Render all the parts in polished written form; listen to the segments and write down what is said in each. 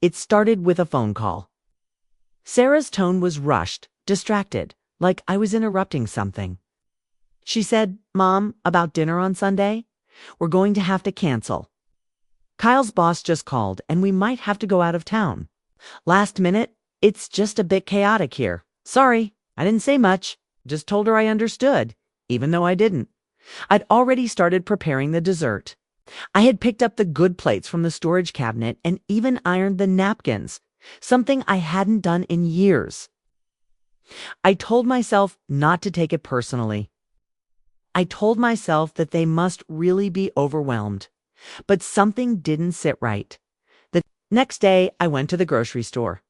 It started with a phone call. Sarah's tone was rushed, distracted, like I was interrupting something. She said, "Mom, about dinner on Sunday? We're going to have to cancel. Kyle's boss just called and we might have to go out of town. Last minute, it's just a bit chaotic here. Sorry, I didn't say much. Just told her I understood, even though I didn't. I'd already started preparing the dessert. I had picked up the good plates from the storage cabinet and even ironed the napkins, something I hadn't done in years. I told myself not to take it personally. I told myself that they must really be overwhelmed, but something didn't sit right. The next day, I went to the grocery store.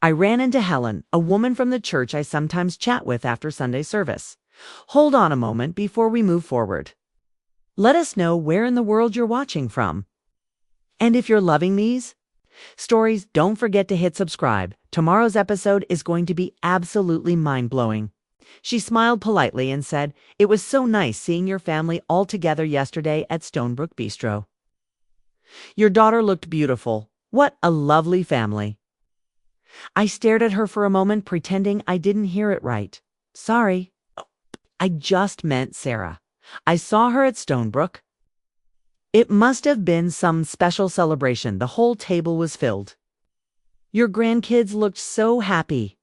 I ran into Helen, a woman from the church I sometimes chat with after Sunday service. Hold on a moment before we move forward. Let us know where in the world you're watching from. And if you're loving these stories, don't forget to hit subscribe. Tomorrow's episode is going to be absolutely mind-blowing. She smiled politely and said, "It was so nice seeing your family all together yesterday at Stonebrook Bistro. Your daughter looked beautiful. What a lovely family." I stared at her for a moment, pretending I didn't hear it right. "Sorry. I just meant Sarah. I saw her at Stonebrook." It must have been some special celebration. The whole table was filled. "Your grandkids looked so happy."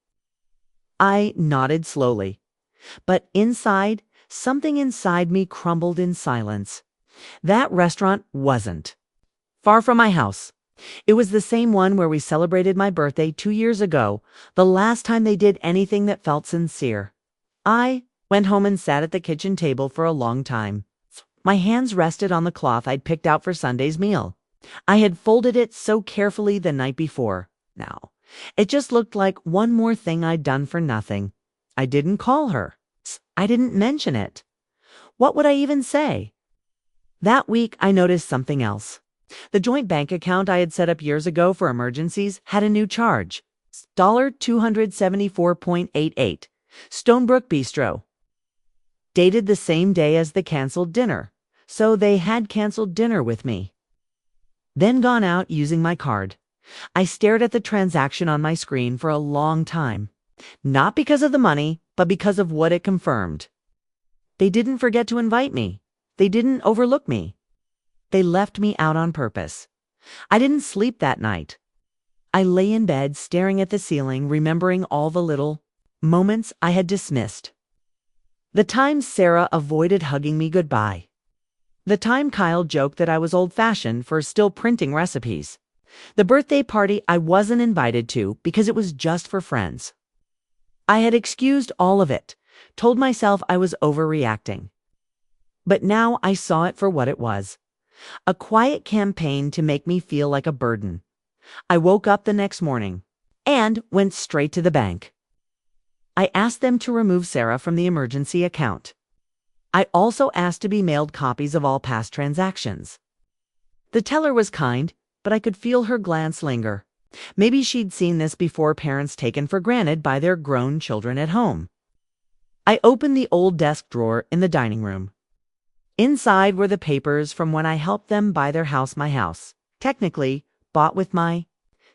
I nodded slowly. But inside, something inside me crumbled in silence. That restaurant wasn't far from my house. It was the same one where we celebrated my birthday 2 years ago, the last time they did anything that felt sincere. I went home and sat at the kitchen table for a long time. My hands rested on the cloth I'd picked out for Sunday's meal. I had folded it so carefully the night before. Now, it just looked like one more thing I'd done for nothing. I didn't call her. I didn't mention it. What would I even say? That week, I noticed something else. The joint bank account I had set up years ago for emergencies had a new charge. $274.88. Stonebrook Bistro. Dated the same day as the canceled dinner. So they had canceled dinner with me. Then gone out using my card. I stared at the transaction on my screen for a long time. Not because of the money, but because of what it confirmed. They didn't forget to invite me. They didn't overlook me. They left me out on purpose. I didn't sleep that night. I lay in bed staring at the ceiling, remembering all the little moments I had dismissed. The time Sarah avoided hugging me goodbye. The time Kyle joked that I was old-fashioned for still printing recipes. The birthday party I wasn't invited to because it was just for friends. I had excused all of it, told myself I was overreacting. But now I saw it for what it was. A quiet campaign to make me feel like a burden. I woke up the next morning and went straight to the bank. I asked them to remove Sarah from the emergency account. I also asked to be mailed copies of all past transactions. The teller was kind, but I could feel her glance linger. Maybe she'd seen this before, parents taken for granted by their grown children at home. I opened the old desk drawer in the dining room. Inside were the papers from when I helped them buy their house, my house. Technically, bought with my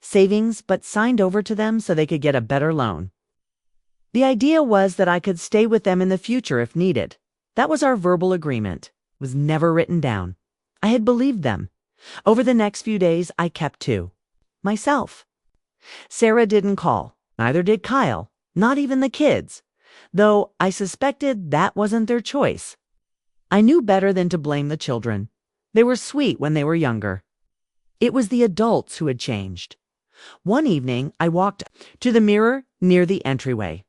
savings, but signed over to them so they could get a better loan. The idea was that I could stay with them in the future if needed. That was our verbal agreement. It was never written down. I had believed them. Over the next few days, I kept to myself. Sarah didn't call. Neither did Kyle. Not even the kids. Though I suspected that wasn't their choice. I knew better than to blame the children. They were sweet when they were younger. It was the adults who had changed. One evening, I walked to the mirror near the entryway.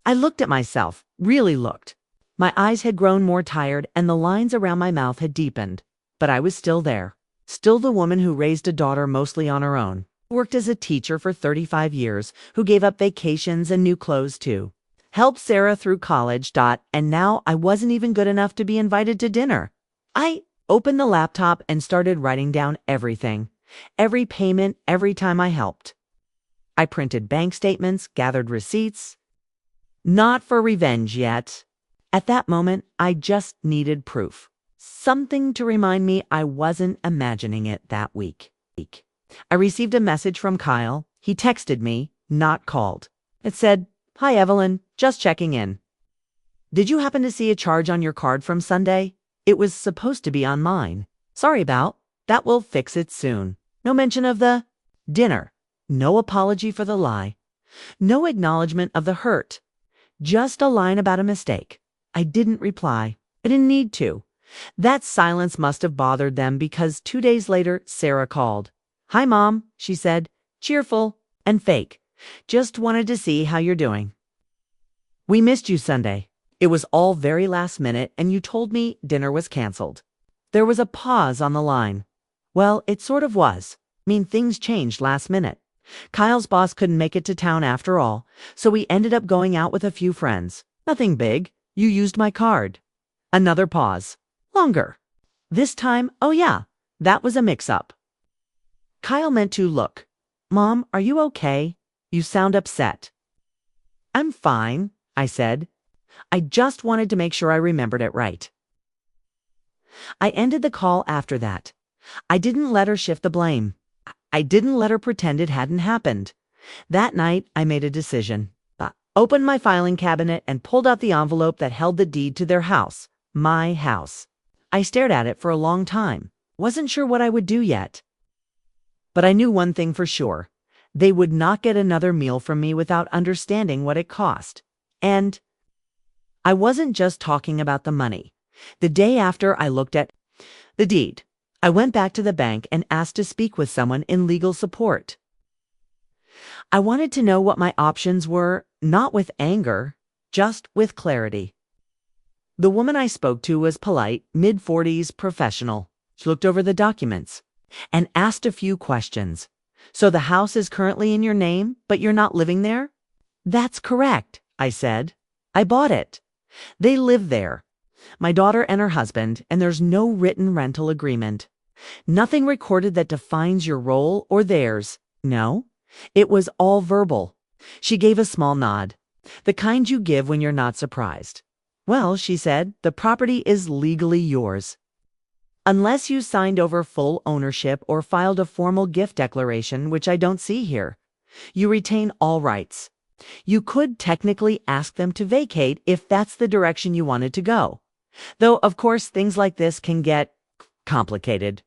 I looked at myself, really looked. My eyes had grown more tired and the lines around my mouth had deepened. But I was still there. Still the woman who raised a daughter mostly on her own. Worked as a teacher for 35 years, who gave up vacations and new clothes too. Helped Sarah through college, and now I wasn't even good enough to be invited to dinner. I opened the laptop and started writing down everything. Every payment, every time I helped. I printed bank statements, gathered receipts. Not for revenge yet. At that moment, I just needed proof. Something to remind me I wasn't imagining it that week. I received a message from Kyle. He texted me, not called. It said, "Hi Evelyn, just checking in. Did you happen to see a charge on your card from Sunday? It was supposed to be on mine. Sorry about that. Will fix it soon." No mention of the dinner. No apology for the lie. No acknowledgement of the hurt. Just a line about a mistake. I didn't reply. I didn't need to. That silence must have bothered them because 2 days later, Sarah called. "Hi, Mom," she said, cheerful and fake. "Just wanted to see how you're doing. We missed you Sunday. It was all very last minute, and you told me dinner was canceled." There was a pause on the line. Well, it sort of was. Things changed last minute. Kyle's boss couldn't make it to town after all, so we ended up going out with a few friends. Nothing big. You used my card. Another pause. Longer. This time, oh yeah, that was a mix-up. Kyle meant to look. "Mom, are you okay? You sound upset." "I'm fine," I said. "I just wanted to make sure I remembered it right." I ended the call after that. I didn't let her shift the blame. I didn't let her pretend it hadn't happened. That night, I made a decision. I opened my filing cabinet and pulled out the envelope that held the deed to their house. My house. I stared at it for a long time. Wasn't sure what I would do yet. But I knew one thing for sure. They would not get another meal from me without understanding what it cost. And I wasn't just talking about the money. The day after I looked at the deed, I went back to the bank and asked to speak with someone in legal support. I wanted to know what my options were, not with anger, just with clarity. The woman I spoke to was polite, mid-40s, professional. She looked over the documents and asked a few questions. "So the house is currently in your name, but you're not living there?" "That's correct," I said. "I bought it. They live there. My daughter and her husband, and there's no written rental agreement. Nothing recorded that defines your role or theirs. No, it was all verbal." She gave a small nod. "The kind you give when you're not surprised." "Well," she said, "the property is legally yours. Unless you signed over full ownership or filed a formal gift declaration, which I don't see here. You retain all rights. You could technically ask them to vacate if that's the direction you wanted to go. Though, of course, things like this can get complicated."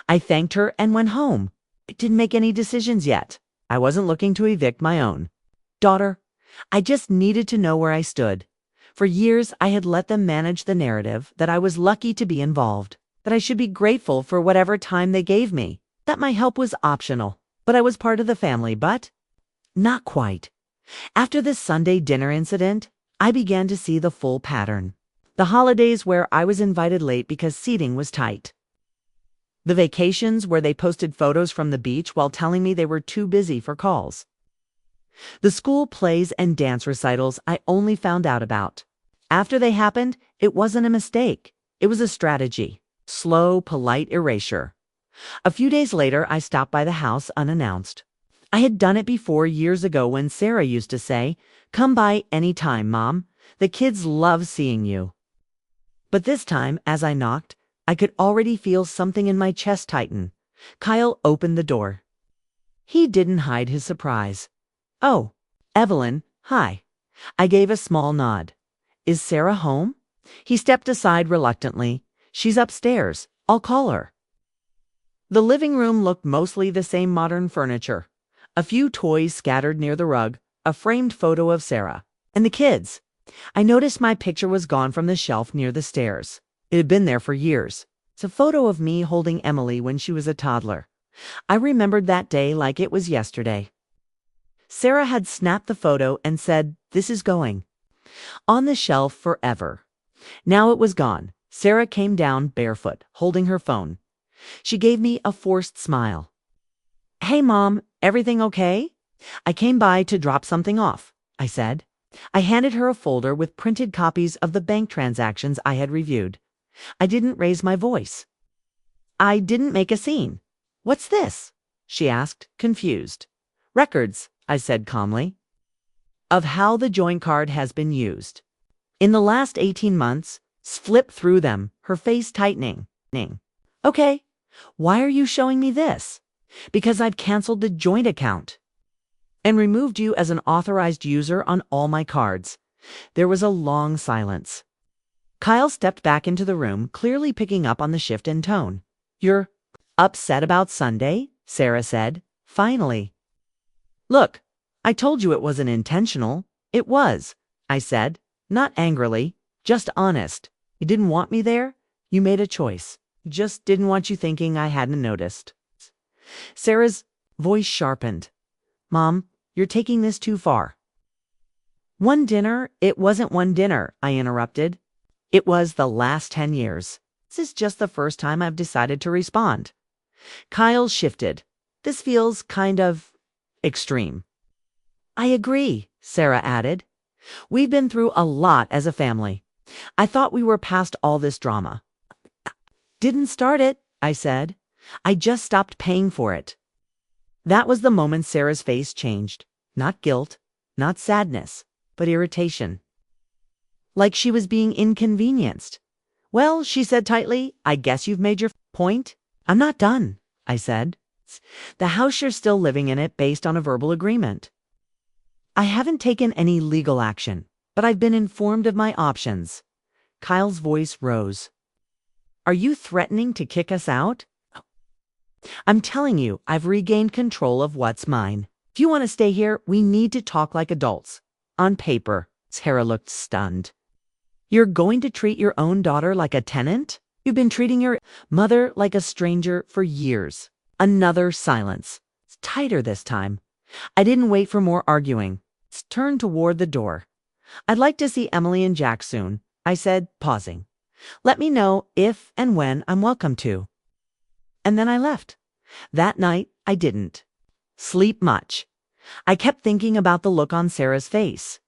I thanked her and went home. I didn't make any decisions yet. I wasn't looking to evict my own daughter. I just needed to know where I stood. For years, I had let them manage the narrative that I was lucky to be involved, that I should be grateful for whatever time they gave me, that my help was optional, but I was part of the family, but not quite. After this Sunday dinner incident, I began to see the full pattern. The holidays where I was invited late because seating was tight. The vacations where they posted photos from the beach while telling me they were too busy for calls. The school plays and dance recitals I only found out about. After they happened, it wasn't a mistake. It was a strategy. Slow, polite erasure. A few days later, I stopped by the house unannounced. I had done it before years ago when Sarah used to say, "Come by any time, Mom. The kids love seeing you." But this time, as I knocked, I could already feel something in my chest tighten. Kyle opened the door. He didn't hide his surprise. "Oh, Evelyn, hi." I gave a small nod. "Is Sarah home?" He stepped aside reluctantly. "She's upstairs. I'll call her." The living room looked mostly the same modern furniture. A few toys scattered near the rug, a framed photo of Sarah, and the kids. I noticed my picture was gone from the shelf near the stairs. It had been there for years. It's a photo of me holding Emily when she was a toddler. I remembered that day like it was yesterday. Sarah had snapped the photo and said, "This is going on the shelf forever." Now it was gone. Sarah came down barefoot, holding her phone. She gave me a forced smile. "Hey, Mom, everything okay?" "I came by to drop something off," I said. I handed her a folder with printed copies of the bank transactions I had reviewed. I didn't raise my voice. I didn't make a scene. "What's this?" she asked, confused. "Records," I said calmly, "of how the joint card has been used. In the last 18 months, flip through them, her face tightening. "Okay, why are you showing me this?" Because I've canceled the joint account and removed you as an authorized user on all my cards. There was a long silence. Kyle stepped back into the room, clearly picking up on the shift in tone. "You're upset about Sunday?" Sarah said, finally. "Look, I told you it wasn't intentional." "It was," I said, not angrily, just honest. "You didn't want me there. You made a choice. Just didn't want you thinking I hadn't noticed." Sarah's voice sharpened. "Mom, you're taking this too far." "One dinner? It wasn't one dinner," I interrupted. "It was the last 10 years. This is just the first time I've decided to respond." Kyle shifted. "This feels kind of extreme." "I agree," Sarah added. "We've been through a lot as a family. I thought we were past all this drama." "Didn't start it," I said. "I just stopped paying for it." That was the moment Sarah's face changed. Not guilt, not sadness, but irritation. Like she was being inconvenienced. "Well," she said tightly, "I guess you've made your point." "I'm not done," I said. "The house, you're still living in it based on a verbal agreement." "I haven't taken any legal action, but I've been informed of my options." Kyle's voice rose. "Are you threatening to kick us out?" "I'm telling you, I've regained control of what's mine. If you want to stay here, we need to talk like adults." On paper, Sarah looked stunned. "You're going to treat your own daughter like a tenant? You've been treating your mother like a stranger for years." Another silence. It's tighter this time. I didn't wait for more arguing. Turned toward the door. "I'd like to see Emily and Jack soon," I said, pausing. "Let me know if and when I'm welcome to." And then I left. That night, I didn't sleep much. I kept thinking about the look on Sarah's face.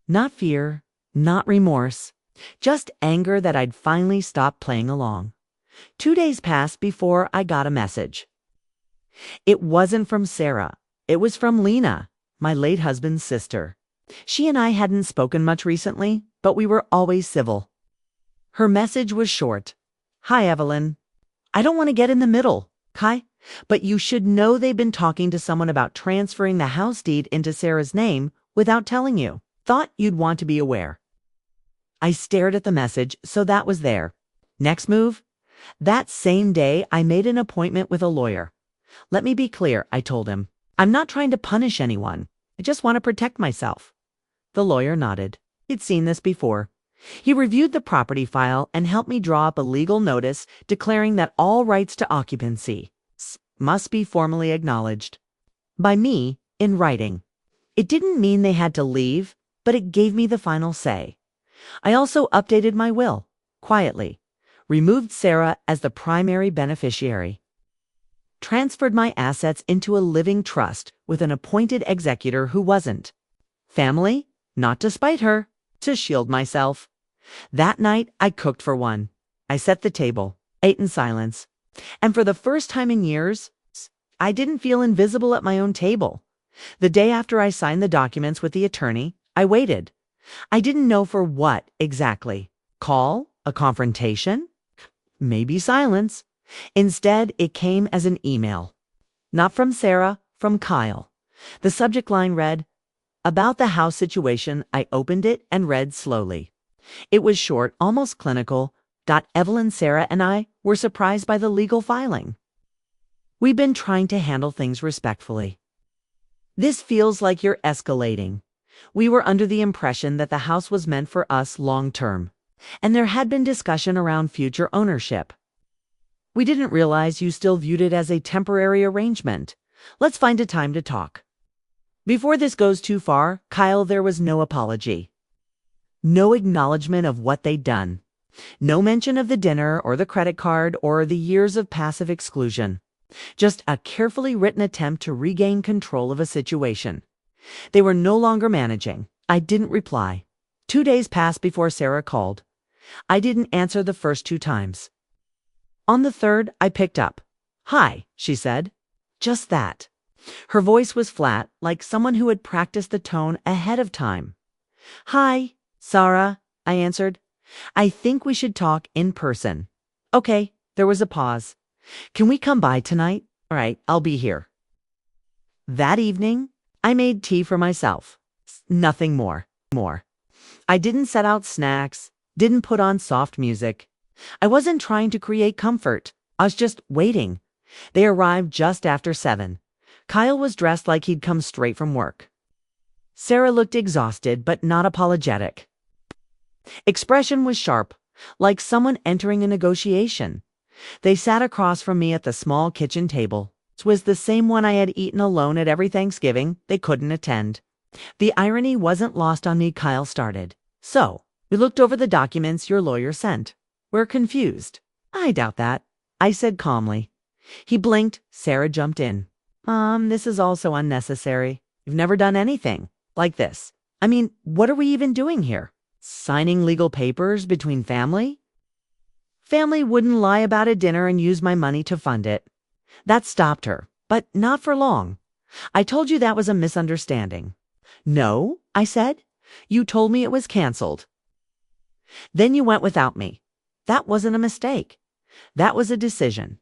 Not fear, not remorse, just anger that I'd finally stopped playing along. 2 days passed before I got a message. It wasn't from Sarah. It was from Lena, my late husband's sister. She and I hadn't spoken much recently, but we were always civil. Her message was short. "Hi, Evelyn. I don't want to get in the middle, Kai, but you should know they've been talking to someone about transferring the house deed into Sarah's name without telling you. Thought you'd want to be aware." I stared at the message, so that was there. Next move? That same day, I made an appointment with a lawyer. "Let me be clear," I told him. "I'm not trying to punish anyone. I just want to protect myself." The lawyer nodded. He'd seen this before. He reviewed the property file and helped me draw up a legal notice declaring that all rights to occupancy must be formally acknowledged. By me, in writing. It didn't mean they had to leave, but it gave me the final say. I also updated my will, quietly, removed Sarah as the primary beneficiary, transferred my assets into a living trust with an appointed executor who wasn't. Family, not to spite her, to shield myself. That night, I cooked for one. I set the table, ate in silence. And for the first time in years, I didn't feel invisible at my own table. The day after I signed the documents with the attorney, I waited. I didn't know for what exactly. Call? A confrontation? Maybe silence. Instead, it came as an email. Not from Sarah, from Kyle. The subject line read, "About the house situation." I opened it and read slowly. It was short, almost clinical. Evelyn, Sarah, and I were surprised by the legal filing. "We've been trying to handle things respectfully. This feels like you're escalating. We were under the impression that the house was meant for us long term, and there had been discussion around future ownership. We didn't realize you still viewed it as a temporary arrangement. Let's find a time to talk." Before this goes too far, Kyle, there was no apology. No acknowledgement of what they'd done. No mention of the dinner or the credit card or the years of passive exclusion. Just a carefully written attempt to regain control of a situation. They were no longer managing. I didn't reply. 2 days passed before Sarah called. I didn't answer the first 2 times. On the third, I picked up. "Hi," she said. Just that. Her voice was flat, like someone who had practiced the tone ahead of time. "Hi, Sarah," I answered. "I think we should talk in person." "Okay." There was a pause. "Can we come by tonight?" All right, I'll be here. That evening, I made tea for myself. Nothing more. I didn't set out snacks, didn't put on soft music. I wasn't trying to create comfort. I was just waiting. They arrived just after 7. Kyle was dressed like he'd come straight from work. Sarah looked exhausted, but not apologetic. Expression was sharp, like someone entering a negotiation. They sat across from me at the small kitchen table. It was the same one I had eaten alone at every Thanksgiving they couldn't attend. The irony wasn't lost on me. Kyle started. So, we looked over the documents your lawyer sent. We're confused. I doubt that, I said calmly. He blinked. Sarah jumped in. This is also unnecessary. You've never done anything like this. I mean, what are we even doing here? Signing legal papers between family? Family wouldn't lie about a dinner and use my money to fund it. That stopped her, but not for long. I told you that was a misunderstanding. No, I said. You told me it was canceled. Then you went without me. That wasn't a mistake. That was a decision.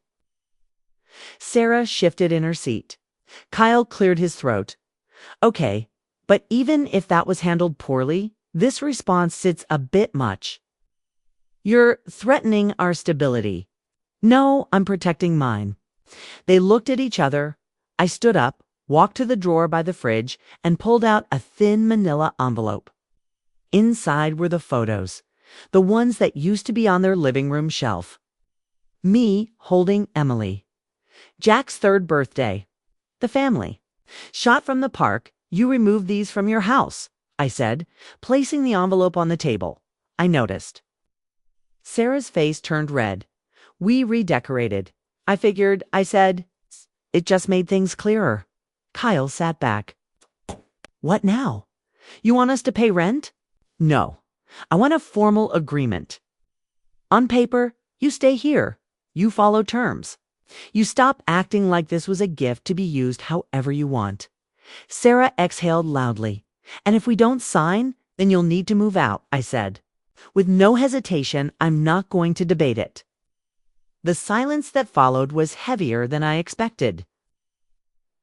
Sarah shifted in her seat. Kyle cleared his throat. Okay, but even if that was handled poorly, this response sits a bit much. You're threatening our stability. No, I'm protecting mine. They looked at each other. I stood up, walked to the drawer by the fridge, and pulled out a thin manila envelope. Inside were the photos, the ones that used to be on their living room shelf. Me holding Emily. Jack's 3rd birthday. The family. Shot from the park. You removed these from your house, I said, placing the envelope on the table. I noticed. Sarah's face turned red. We redecorated. I figured, I said. It just made things clearer. Kyle sat back. What now? You want us to pay rent? No. I want a formal agreement. On paper, you stay here. You follow terms. You stop acting like this was a gift to be used however you want. Sarah exhaled loudly. And if we don't sign, then you'll need to move out, I said. With no hesitation, I'm not going to debate it. The silence that followed was heavier than I expected.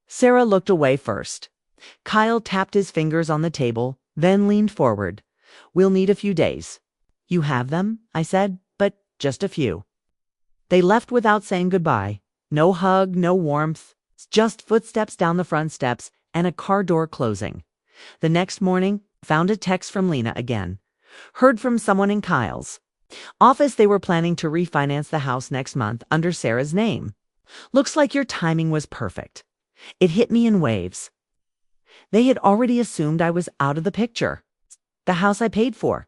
Sarah looked away first. Kyle tapped his fingers on the table, then leaned forward. We'll need a few days. You have them, I said, but just a few. They left without saying goodbye. No hug, no warmth, just footsteps down the front steps and a car door closing. The next morning, found a text from Lena again. Heard from someone in Kyle's office they were planning to refinance the house next month under Sarah's name. Looks like your timing was perfect. It hit me in waves. They had already assumed I was out of the picture. The house I paid for.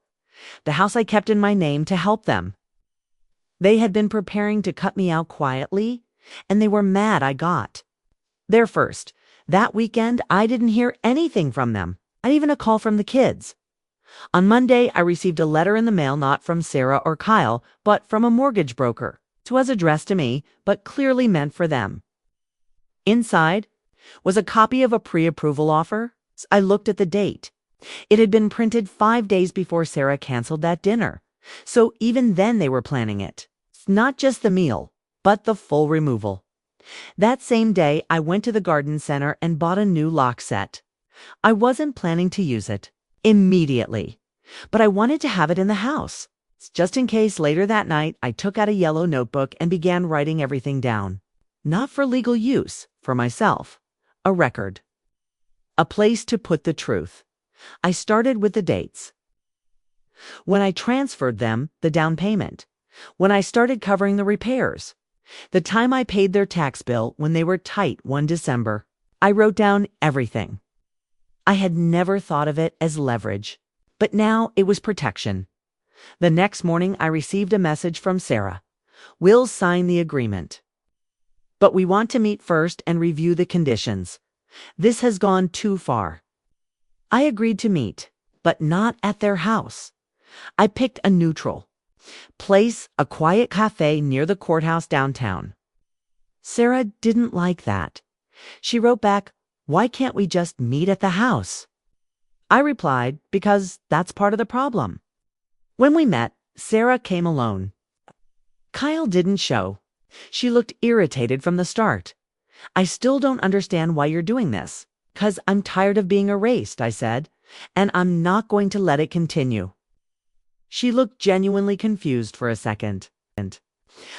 The house I kept in my name to help them. They had been preparing to cut me out quietly, and they were mad I got there first. That weekend, I didn't hear anything from them, not even a call from the kids. On Monday, I received a letter in the mail not from Sarah or Kyle, but from a mortgage broker. It was addressed to me, but clearly meant for them. Inside was a copy of a pre-approval offer. I looked at the date. It had been printed 5 days before Sarah canceled that dinner. So even then they were planning it. Not just the meal, but the full removal. That same day, I went to the garden center and bought a new lock set. I wasn't planning to use it immediately, but I wanted to have it in the house. Just in case later that night, I took out a yellow notebook and began writing everything down. Not for legal use, for myself. A record. A place to put the truth. I started with the dates. When I transferred them, the down payment. When I started covering the repairs. The time I paid their tax bill when they were tight one December. I wrote down everything. I had never thought of it as leverage, but now it was protection. The next morning, I received a message from Sarah. We'll sign the agreement. But we want to meet first and review the conditions. This has gone too far. I agreed to meet, but not at their house. I picked a neutral place, a quiet cafe near the courthouse downtown. Sarah didn't like that. She wrote back, "Why can't we just meet at the house?" I replied, "Because that's part of the problem." When we met, Sarah came alone. Kyle didn't show. She looked irritated from the start. I still don't understand why you're doing this. 'Cause I'm tired of being erased, I said, and I'm not going to let it continue. She looked genuinely confused for a second,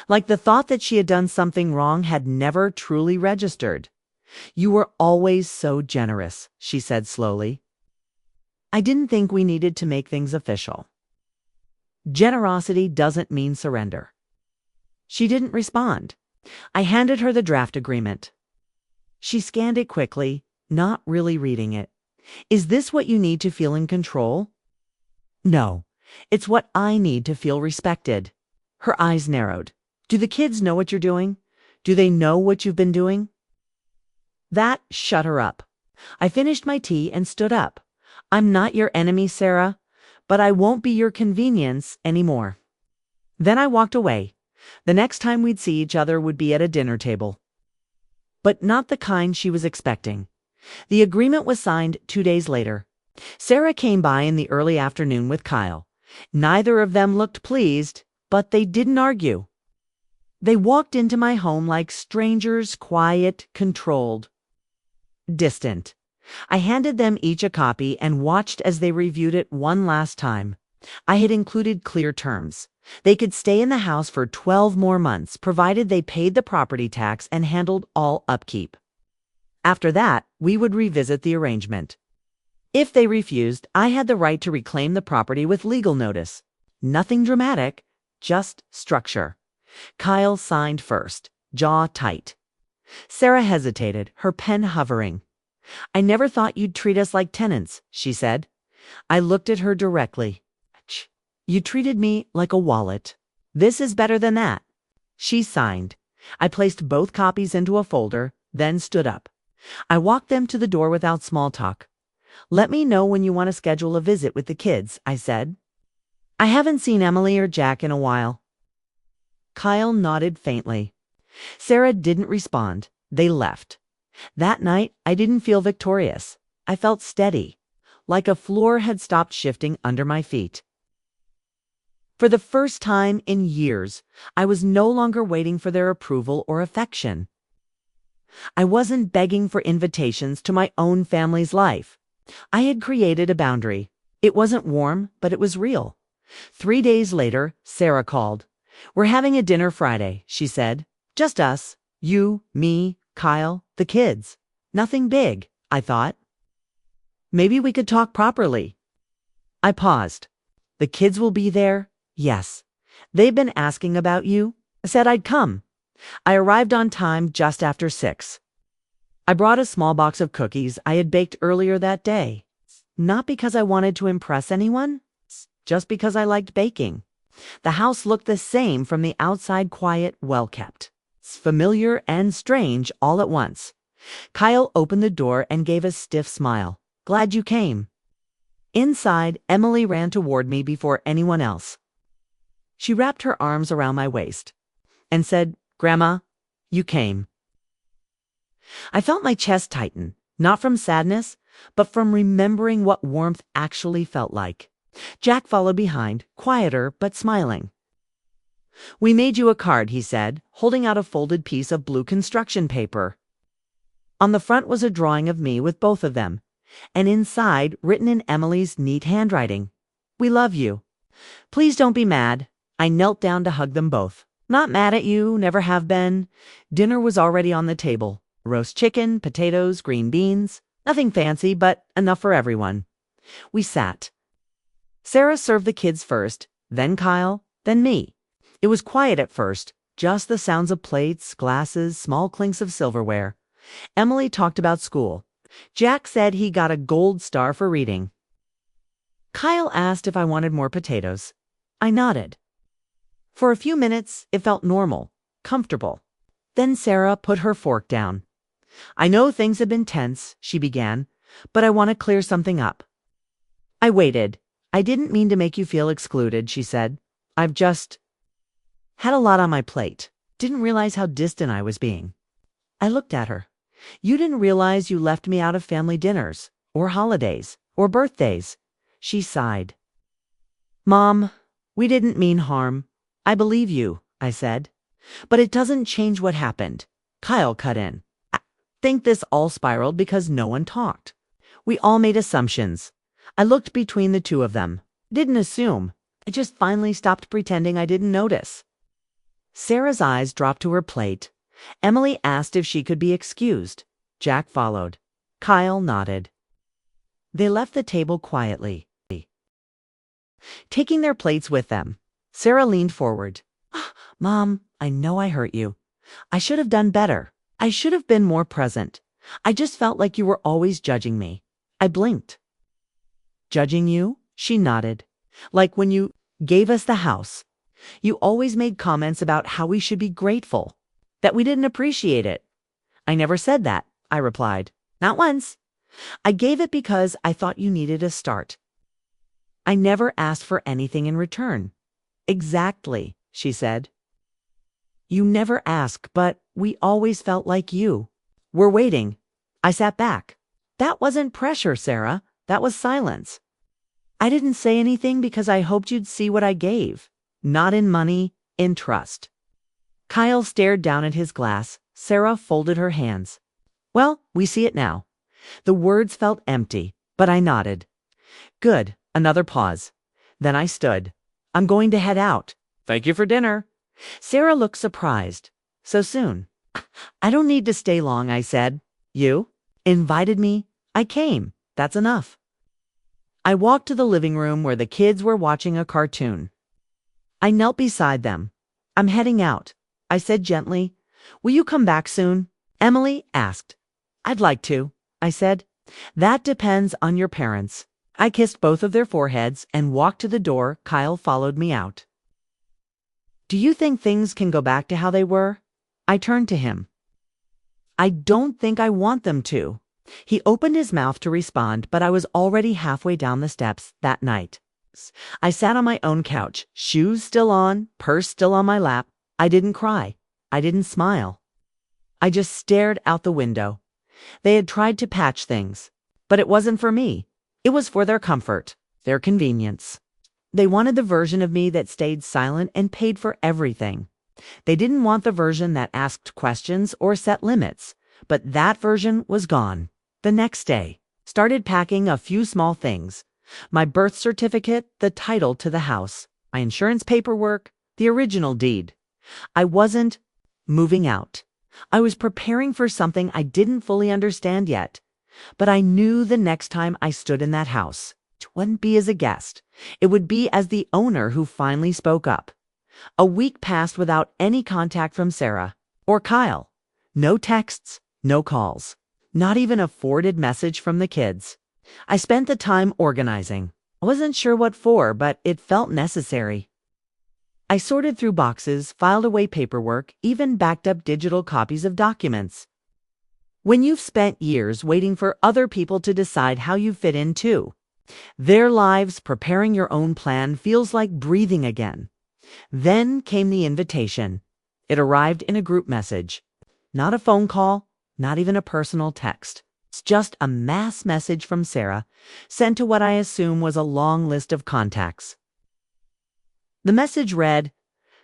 like the thought that she had done something wrong had never truly registered. You were always so generous, she said slowly. I didn't think we needed to make things official. Generosity doesn't mean surrender. She didn't respond. I handed her the draft agreement. She scanned it quickly, not really reading it. Is this what you need to feel in control? No, it's what I need to feel respected. Her eyes narrowed. Do the kids know what you're doing? Do they know what you've been doing? That shut her up. I finished my tea and stood up. I'm not your enemy, Sarah, but I won't be your convenience anymore. Then I walked away. The next time we'd see each other would be at a dinner table. But not the kind she was expecting. The agreement was signed 2 days later. Sarah came by in the early afternoon with Kyle. Neither of them looked pleased, but they didn't argue. They walked into my home like strangers, quiet, controlled, distant. I handed them each a copy and watched as they reviewed it one last time. I had included clear terms. They could stay in the house for 12 more months, provided they paid the property tax and handled all upkeep. After that, we would revisit the arrangement. If they refused, I had the right to reclaim the property with legal notice. Nothing dramatic, just structure. Kyle signed first, jaw tight. Sarah hesitated, her pen hovering. I never thought you'd treat us like tenants, she said. I looked at her directly. You treated me like a wallet. This is better than that. She signed. I placed both copies into a folder, then stood up. I walked them to the door without small talk. Let me know when you want to schedule a visit with the kids, I said. I haven't seen Emily or Jack in a while. Kyle nodded faintly. Sarah didn't respond. They left. That night, I didn't feel victorious. I felt steady, like a floor had stopped shifting under my feet. For the first time in years, I was no longer waiting for their approval or affection. I wasn't begging for invitations to my own family's life. I had created a boundary. It wasn't warm, but it was real. 3 days later, Sarah called. We're having a dinner Friday, she said. Just us. You, me, Kyle, the kids. Nothing big, I thought. Maybe we could talk properly. I paused. The kids will be there? Yes. They've been asking about you. I said I'd come. I arrived on time just after 6. I brought a small box of cookies I had baked earlier that day. Not because I wanted to impress anyone, just because I liked baking. The house looked the same from the outside, quiet, well-kept. Familiar and strange all at once. Kyle opened the door and gave a stiff smile. Glad you came. Inside, Emily ran toward me before anyone else. She wrapped her arms around my waist and said, Grandma, you came. I felt my chest tighten, not from sadness, but from remembering what warmth actually felt like. Jack followed behind, quieter but smiling. We made you a card, he said, holding out a folded piece of blue construction paper. On the front was a drawing of me with both of them, and inside, written in Emily's neat handwriting, We love you. Please don't be mad. I knelt down to hug them both. Not mad at you, never have been. Dinner was already on the table. Roast chicken, potatoes, green beans. Nothing fancy, but enough for everyone. We sat. Sarah served the kids first, then Kyle, then me. It was quiet at first, just the sounds of plates, glasses, small clinks of silverware. Emily talked about school. Jack said he got a gold star for reading. Kyle asked if I wanted more potatoes. I nodded. For a few minutes, it felt normal, comfortable. Then Sarah put her fork down. I know things have been tense, she began, but I want to clear something up. I waited. I didn't mean to make you feel excluded, she said. I've just had a lot on my plate. Didn't realize how distant I was being. I looked at her. You didn't realize you left me out of family dinners, or holidays, or birthdays. She sighed. Mom, we didn't mean harm. I believe you, I said. But it doesn't change what happened. Kyle cut in. think this all spiraled because no one talked. We all made assumptions. I looked between the two of them. Didn't assume. I just finally stopped pretending I didn't notice. Sarah's eyes dropped to her plate. Emily asked if she could be excused. Jack followed. Kyle nodded. They left the table quietly, taking their plates with them. Sarah leaned forward. Mom, I know I hurt you. I should have done better. I should have been more present. I just felt like you were always judging me. I blinked. Judging you? She nodded. Like when you gave us the house. You always made comments about how we should be grateful, that we didn't appreciate it. I never said that, I replied. Not once. I gave it because I thought you needed a start. I never asked for anything in return. Exactly, she said. You never ask, but we always felt like you. We're waiting. I sat back. That wasn't pressure, Sarah. That was silence. I didn't say anything because I hoped you'd see what I gave. Not in money, in trust. Kyle stared down at his glass. Sarah folded her hands. Well, we see it now. The words felt empty, but I nodded. Good. Another pause. Then I stood. I'm going to head out. Thank you for dinner. Sarah looked surprised. So soon? I don't need to stay long, I said. You invited me. I came. That's enough. I walked to the living room where the kids were watching a cartoon. I knelt beside them. I'm heading out, I said gently. Will you come back soon? Emily asked. I'd like to, I said. That depends on your parents. I kissed both of their foreheads and walked to the door. Kyle followed me out. Do you think things can go back to how they were? I turned to him. I don't think I want them to. He opened his mouth to respond, but I was already halfway down the steps that night. I sat on my own couch, shoes still on, purse still on my lap. I didn't cry. I didn't smile. I just stared out the window. They had tried to patch things, but it wasn't for me. It was for their comfort, their convenience. They wanted the version of me that stayed silent and paid for everything. They didn't want the version that asked questions or set limits, but that version was gone. The next day, started packing a few small things. My birth certificate, the title to the house, my insurance paperwork, the original deed. I wasn't moving out. I was preparing for something I didn't fully understand yet. But I knew the next time I stood in that house, it wouldn't be as a guest. It would be as the owner who finally spoke up. A week passed without any contact from Sarah or Kyle. No texts, no calls. Not even a forwarded message from the kids. I spent the time organizing. I wasn't sure what for, but it felt necessary. I sorted through boxes, filed away paperwork, even backed up digital copies of documents. When you've spent years waiting for other people to decide how you fit in too, their lives preparing your own plan feels like breathing again. Then came the invitation. It arrived in a group message. Not a phone call, not even a personal text. It's just a mass message from Sarah, sent to what I assume was a long list of contacts. The message read,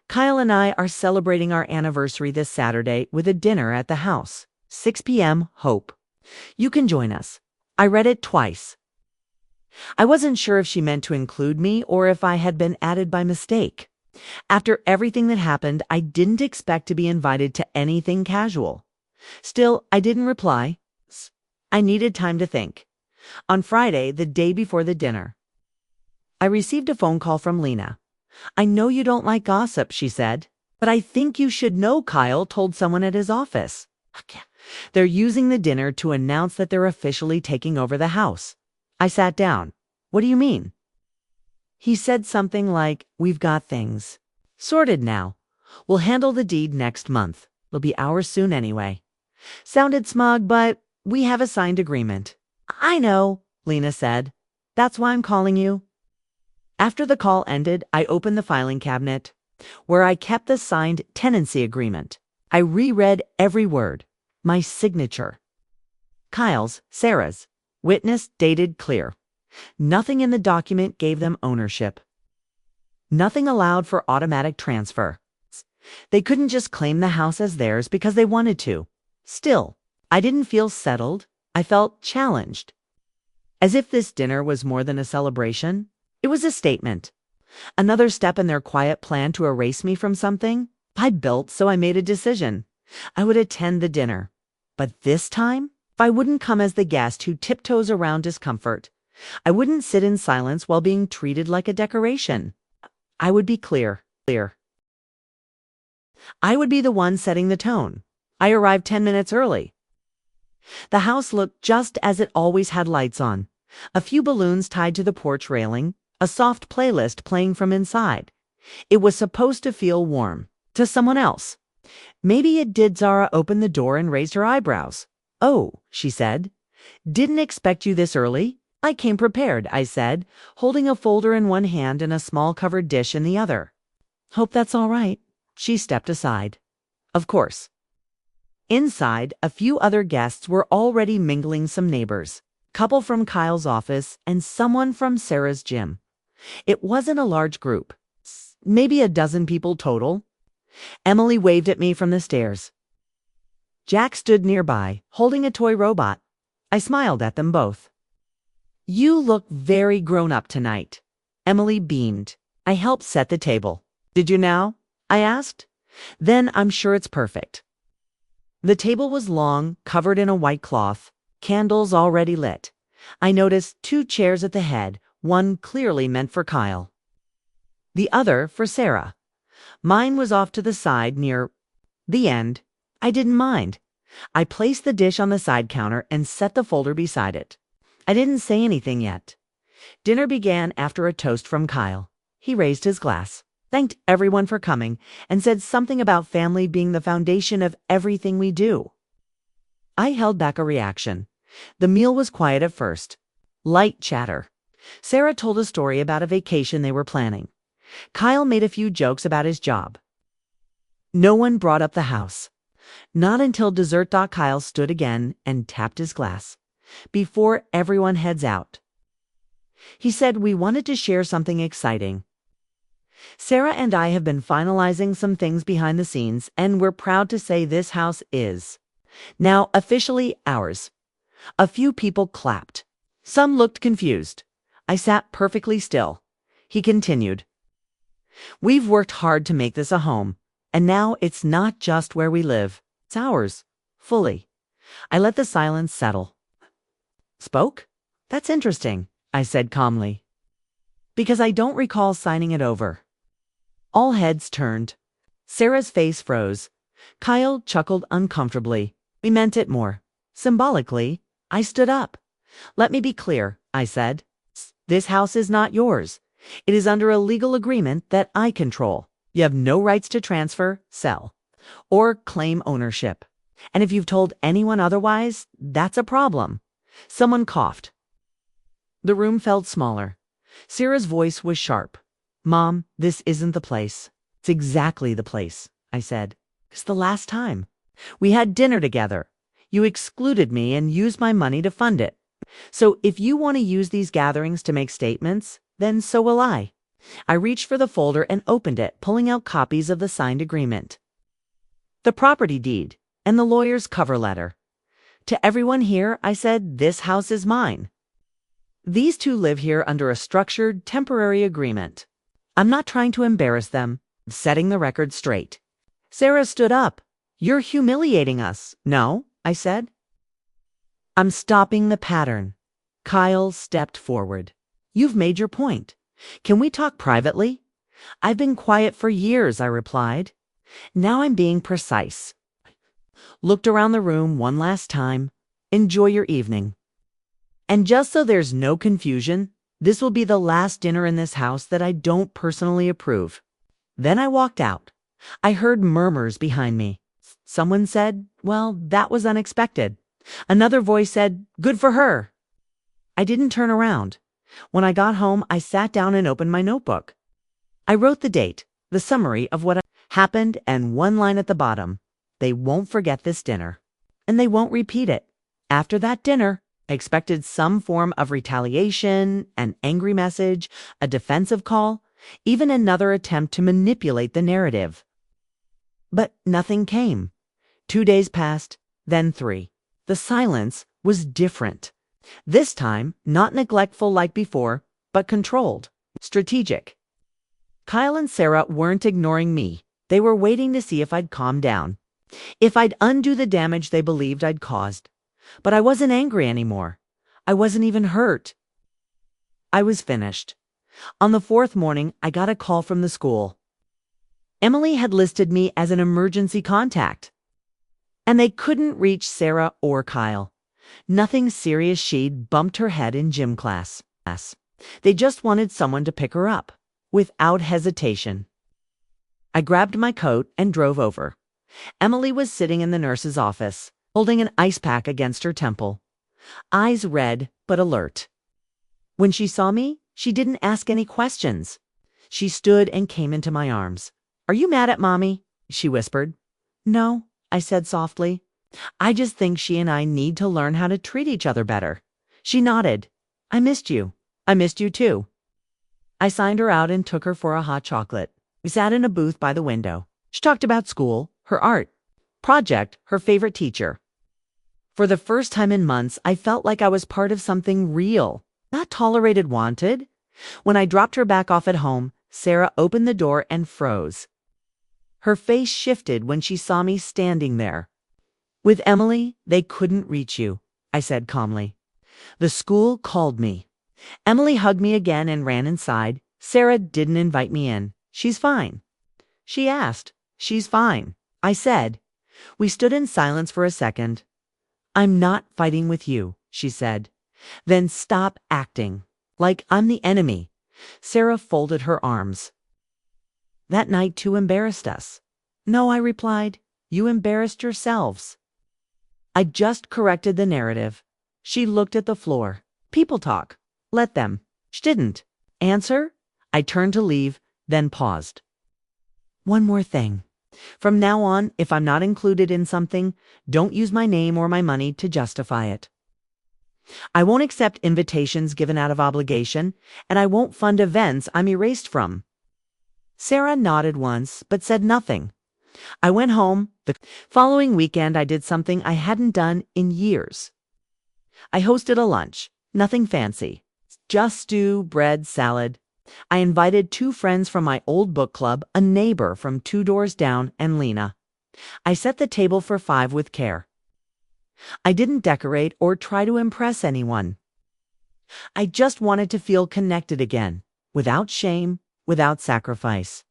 Kyle and I are celebrating our anniversary this Saturday with a dinner at the house. 6 p.m. Hope. You can join us. I read it twice. I wasn't sure if she meant to include me or if I had been added by mistake. After everything that happened, I didn't expect to be invited to anything casual. Still, I didn't reply. I needed time to think. On Friday, the day before the dinner, I received a phone call from Lena. I know you don't like gossip, she said, but I think you should know Kyle told someone at his office. They're using the dinner to announce that they're officially taking over the house. I sat down. What do you mean? He said something like, we've got things sorted now. We'll handle the deed next month. It'll be ours soon anyway. Sounded smug, but we have a signed agreement. I know, Lena said. That's why I'm calling you. After the call ended, I opened the filing cabinet, where I kept the signed tenancy agreement. I reread every word. My signature. Kyle's, Sarah's. Witness dated clear. Nothing in the document gave them ownership. Nothing allowed for automatic transfer. They couldn't just claim the house as theirs because they wanted to. Still, I didn't feel settled. I felt challenged. As if this dinner was more than a celebration. It was a statement. Another step in their quiet plan to erase me from something I'd built, so I made a decision. I would attend the dinner. But this time, I wouldn't come as the guest who tiptoes around discomfort. I wouldn't sit in silence while being treated like a decoration. I would be clear. I would be the one setting the tone. I arrived 10 minutes early. The house looked just as it always had, lights on, a few balloons tied to the porch railing, a soft playlist playing from inside. It was supposed to feel warm. To someone else. Maybe it did. Zara opened the door and raised her eyebrows. "Oh," she said. "Didn't expect you this early." "I came prepared," I said, holding a folder in one hand and a small covered dish in the other. "Hope that's all right." She stepped aside. Of course. Inside, a few other guests were already mingling, some neighbors, couple from Kyle's office, and someone from Sarah's gym. It wasn't a large group. Maybe a dozen people total. Emily waved at me from the stairs. Jack stood nearby, holding a toy robot. I smiled at them both. "You look very grown up tonight." Emily beamed. I helped set the table. "Did you now?" I asked. "Then I'm sure it's perfect." The table was long, covered in a white cloth, candles already lit. I noticed 2 chairs at the head, one clearly meant for Kyle. The other for Sarah. Mine was off to the side near the end. I didn't mind. I placed the dish on the side counter and set the folder beside it. I didn't say anything yet. Dinner began after a toast from Kyle. He raised his glass, thanked everyone for coming, and said something about family being the foundation of everything we do. I held back a reaction. The meal was quiet at first. Light chatter. Sarah told a story about a vacation they were planning. Kyle made a few jokes about his job. No one brought up the house. Not until dessert. Kyle stood again and tapped his glass. "Before everyone heads out," he said, "we wanted to share something exciting. Sarah and I have been finalizing some things behind the scenes, and we're proud to say this house is now officially ours." A few people clapped. Some looked confused. I sat perfectly still. He continued. "We've worked hard to make this a home, and now it's not just where we live. It's ours, fully." I let the silence settle. "Spoke? That's interesting," I said calmly, "because I don't recall signing it over." All heads turned. Sarah's face froze. Kyle chuckled uncomfortably. We meant it more. Symbolically, I stood up. "Let me be clear," I said. "This house is not yours. It is under a legal agreement that I control. You have no rights to transfer, sell, or claim ownership. And if you've told anyone otherwise, that's a problem." Someone coughed. The room felt smaller. Sarah's voice was sharp. "Mom, this isn't the place." "It's exactly the place," I said. "It's the last time. We had dinner together. You excluded me and used my money to fund it. So if you want to use these gatherings to make statements, then so will I." I reached for the folder and opened it, pulling out copies of the signed agreement, the property deed, and the lawyer's cover letter. "To everyone here," I said, "this house is mine. These 2 live here under a structured, temporary agreement. I'm not trying to embarrass them. I'm setting the record straight." Sarah stood up. "You're humiliating us." "No," I said. "I'm stopping the pattern." Kyle stepped forward. "You've made your point. Can we talk privately?" "I've been quiet for years," I replied. "Now I'm being precise." Looked around the room one last time. "Enjoy your evening. And just so there's no confusion, this will be the last dinner in this house that I don't personally approve." Then I walked out. I heard murmurs behind me. Someone said, "Well, that was unexpected." Another voice said, "Good for her." I didn't turn around. When I got home, I sat down and opened my notebook. I wrote the date, the summary of what happened, and one line at the bottom. They won't forget this dinner. And they won't repeat it. After that dinner, I expected some form of retaliation, an angry message, a defensive call, even another attempt to manipulate the narrative. But nothing came. 2 days passed, then 3. The silence was different. This time, not neglectful like before, but controlled, strategic. Kyle and Sarah weren't ignoring me. They were waiting to see if I'd calm down, if I'd undo the damage they believed I'd caused. But I wasn't angry anymore. I wasn't even hurt. I was finished. On the fourth morning, I got a call from the school. Emily had listed me as an emergency contact, and they couldn't reach Sarah or Kyle. Nothing serious. She'd bumped her head in gym class. They just wanted someone to pick her up, without hesitation. I grabbed my coat and drove over. Emily was sitting in the nurse's office, holding an ice pack against her temple, eyes red but alert. When she saw me, she didn't ask any questions. She stood and came into my arms. "Are you mad at Mommy?" she whispered. "No," I said softly. "I just think she and I need to learn how to treat each other better." She nodded. "I missed you." "I missed you too." I signed her out and took her for a hot chocolate. We sat in a booth by the window. She talked about school, her art, project, her favorite teacher. For the first time in months, I felt like I was part of something real, not tolerated, wanted. When I dropped her back off at home, Sarah opened the door and froze. Her face shifted when she saw me standing there. "With Emily, they couldn't reach you," I said calmly. "The school called me." Emily hugged me again and ran inside. Sarah didn't invite me in. "She's fine." She asked. "She's fine," I said. We stood in silence for a second. "I'm not fighting with you," she said. "Then stop acting like I'm the enemy." Sarah folded her arms. "That night too embarrassed us." "No," I replied. "You embarrassed yourselves." I just corrected the narrative. She looked at the floor. "People talk. Let them." She didn't answer. I turned to leave, then paused. "One more thing. From now on, if I'm not included in something, don't use my name or my money to justify it. I won't accept invitations given out of obligation, and I won't fund events I'm erased from." Sarah nodded once, but said nothing. I went home. The following weekend, I did something I hadn't done in years. I hosted a lunch. Nothing fancy. Just stew, bread, salad. I invited 2 friends from my old book club, a neighbor from 2 doors down, and Lena. I set the table for 5 with care. I didn't decorate or try to impress anyone. I just wanted to feel connected again, without shame, without sacrifice.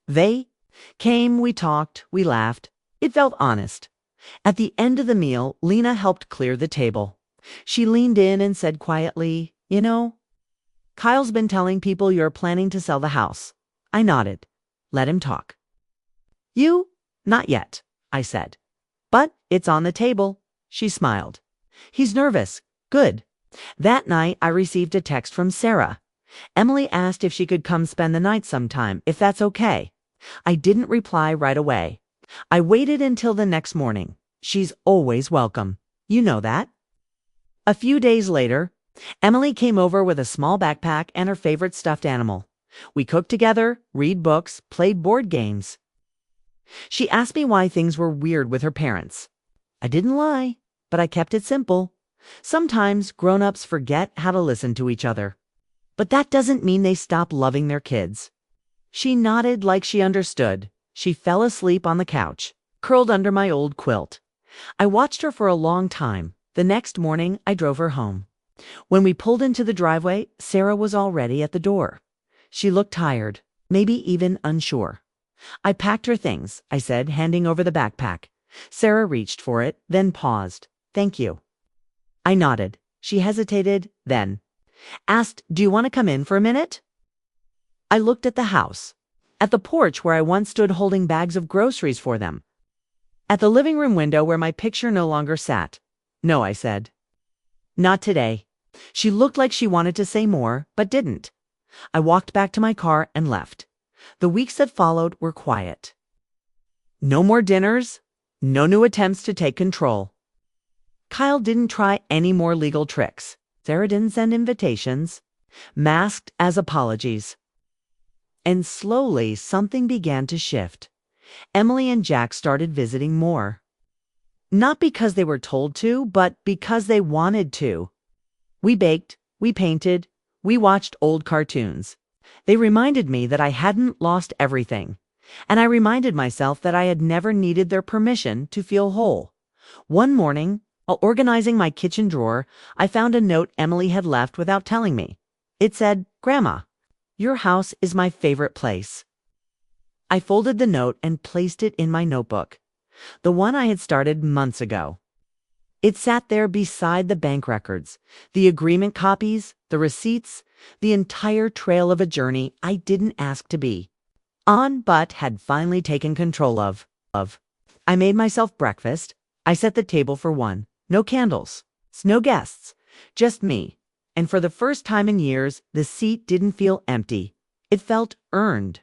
They came, we talked, we laughed. It felt honest. At the end of the meal, Lena helped clear the table. She leaned in and said quietly, "You know, Kyle's been telling people you're planning to sell the house." I nodded. "Let him talk." "You? Not yet," I said. "But it's on the table." She smiled. "He's nervous." "Good." That night, I received a text from Sarah. Emily asked if she could come spend the night sometime, if that's okay. I didn't reply right away. I waited until the next morning. She's always welcome. You know that. A few days later, Emily came over with a small backpack and her favorite stuffed animal. We cooked together, read books, played board games. She asked me why things were weird with her parents. I didn't lie, but I kept it simple. Sometimes grown-ups forget how to listen to each other. But that doesn't mean they stop loving their kids. She nodded like she understood. She fell asleep on the couch, curled under my old quilt. I watched her for a long time. The next morning, I drove her home. When we pulled into the driveway, Sarah was already at the door. She looked tired, maybe even unsure. "I packed her things," I said, handing over the backpack. Sarah reached for it, then paused. "Thank you." I nodded. She hesitated, then asked, "Do you want to come in for a minute?" I looked at the house, at the porch where I once stood holding bags of groceries for them, at the living room window where my picture no longer sat. "No," I said. "Not today." She looked like she wanted to say more, but didn't. I walked back to my car and left. The weeks that followed were quiet. No more dinners, no new attempts to take control. Kyle didn't try any more legal tricks. Sarah didn't send invitations, masked as apologies. And slowly, something began to shift. Emily and Jack started visiting more. Not because they were told to, but because they wanted to. We baked, we painted, we watched old cartoons. They reminded me that I hadn't lost everything, and I reminded myself that I had never needed their permission to feel whole. One morning, while organizing my kitchen drawer, I found a note Emily had left without telling me. It said, "Grandma, your house is my favorite place." I folded the note and placed it in my notebook, the one I had started months ago. It sat there beside the bank records, the agreement copies, the receipts, the entire trail of a journey I didn't ask to be on, but had finally taken control of. I made myself breakfast. I set the table for one. No candles, no guests, just me. And for the first time in years, the seat didn't feel empty. It felt earned.